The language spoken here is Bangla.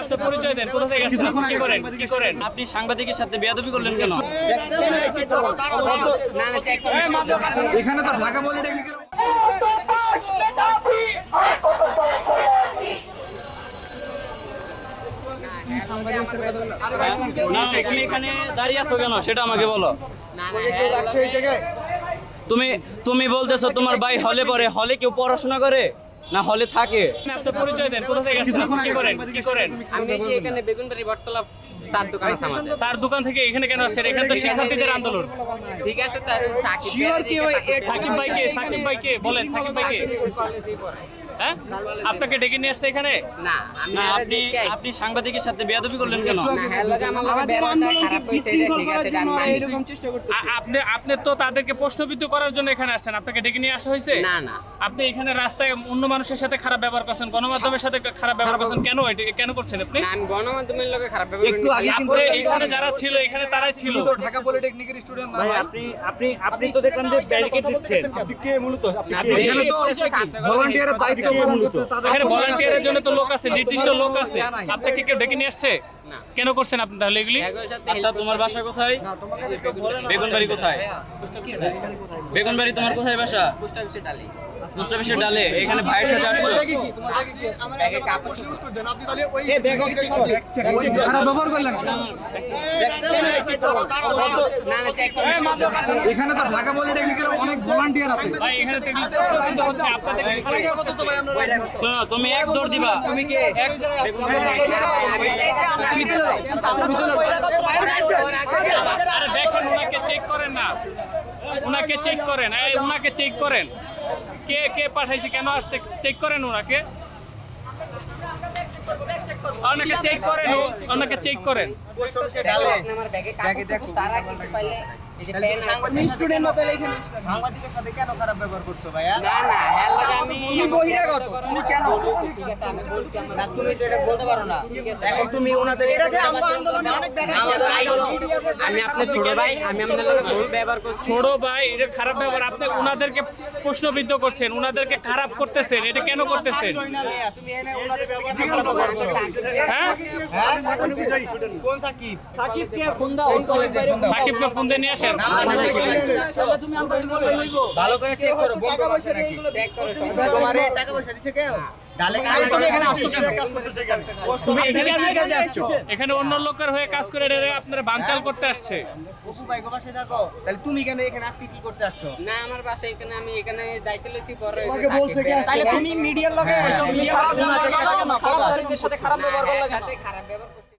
আপনি পরিচয় দেন, কোথা থেকে আসছেন, কি করেন, কি করেন? আপনি সাংবাদিকের সাথে বেয়াদবি করলেন কেন? এখানে তো ঢাকা পলিটেকনিকের না, তুমি এখানে দাঁড়িয়ে আছো কেন সেটা আমাকে বলো। তুমি বলতেছো তোমার ভাই হলে পড়ে, হলে কেউ পড়াশোনা করে না হলে থাকে? আপনি পরিচয় দেন, কোথা থেকে আসছেন, কি করেন, কি করেন? আমি যে এখানে বেগুনবাড়ি বটতলা চার দোকান আছে আমাদের। চার দোকান থেকে এখানে কেন আসছেন? এখানে তো শিক্ষার্থীদের আন্দোলন। ঠিক আছে, তার সাকিব ভাইকে বলেন, সাকিব ভাইকে। হ্যাঁ, আপনাকে ডেকে নিয়ে আসছে এখানে? না, না, আপনি সাংবাদিকের সাথে বেয়াদবি করলেন কেন? আপনি তো তাদেরকে প্রশ্নবিদ্ধ করার জন্য এখানে আসছেন, আপনাকে ডেকে নিয়ে আসা হয়েছে? না না, আপনি এখানে রাস্তায় অন্য মানুষের সাথে খারাপ ব্যবহার করছেন, গণমাধ্যমের সাথে খারাপ ব্যবহার করছেন, কেন এটা কেন করছেন আপনি? আমি গণমাধ্যমের লোকে খারাপ ব্যবহার একটু আগে কিন্তু এখানে যারা ছিল এখানে তারাই ছিল। ঢাকা পলিটেকনিকের স্টুডেন্ট না ভাই, আপনি তো দেখলাম যে ব্যারিকেড দিচ্ছেন। আপনি কে মূলত? আপনি আপনি কে? এখানে তো ভলান্টিয়ারের দায়িত্ব কে মূলত? এখানে ভলান্টিয়ারের জন্য তো লোক আছে, নির্দিষ্ট লোক আছে। আপনাকে কেউ ডেকে নিয়ে আসছে? না। কেন করছেন আপনি তাহলে এগুলি? আচ্ছা, তোমার বাসা কোথায়? বেগুনবাড়ি কোথায়? বেগুনবাড়ি তোমার কোথায় বাসা? পোস্ট অফিসে ডালি। পোস্ট অফিসের ডালে। এখানে ভাইয়ের সাথে আসছো? খারাপ ব্যবহার করলেন। এখানে তো ঢাকা পলিটেকনিকের অনেক ভলান্টিয়ার আছে। ভাই, এখানে তো এগুলি প্রশ্নবিদ্ধ হচ্ছে, আপনাদের শোনো, তুমি এক দৌড় দিবা। তুমি কি এক আরে দেখেন, ওনাকে চেক করেন না, ওনাকে চেক করেন, ওনাকে চেক করেন। কে পাঠাইছে, কেন আসছে, চেক করেন ওনাকে। ওনাকে চেক করেন, ওনাকে চেক করেন। আমার ব্যাগে কাগজ সারা কিছু পাইলে স্টুডেন্ট না তাহলে এখানে সাংবাদিকের সাথে কেন খারাপ ব্যবহার করছো ভাইয়া? না না, হ্যাঁ আমি বহিরাগত। তুমি কেন? ঠিক আছে, আমি বলছি না, তুমি তো এটা বলতে পারো না। এখন তুমি ওনাদের এটা যে আমরা আন্দোলনে অনেক আমি আপনার ছোট ভাই, আমি আপনার লোক ভুল ব্যবহার করছি। ছোট ভাই, এটা খারাপ ব্যবহার। আপনি ওনাদেরকে প্রশ্নবিদ্ধ করছেন, ওনাদেরকে খারাপ করতেছেন, এটা কেন করতেছেন? তুমি এনে ওনাদের ব্যবহার করছো। হ্যাঁ, কোন সাকিব? সাকিবকে ফোন দাও, সাকিবকে ফোন দিয়ে নিয়ে আসেন। ভালো করে চেক করো, টাকা পয়সা নাকি চেক করো। তোমারে টাকা পয়সা দিছে কেউ? ডালে তুমি এখানে আসছো কেন? কাজ করতে কেন? তুমি এখানে আসছো, এখানে অন্য লোকের হয়ে কাজ করে আপনারা বানচাল করতে আসছে। অপু ভাই গো বাসায় থাকো। তাহলে তুমি কেন এখানে আজকে কি করতে আসছো? না, আমার বাসা এখানে, আমি এখানে দায়িত্ব লইছি। পরে তোমাকে বলছে কি তাহলে তুমি মিডিয়ার লগে এসব মিডিয়া খারাপ ব্যবহার করছো। সাথে খারাপ ব্যবহার করছি।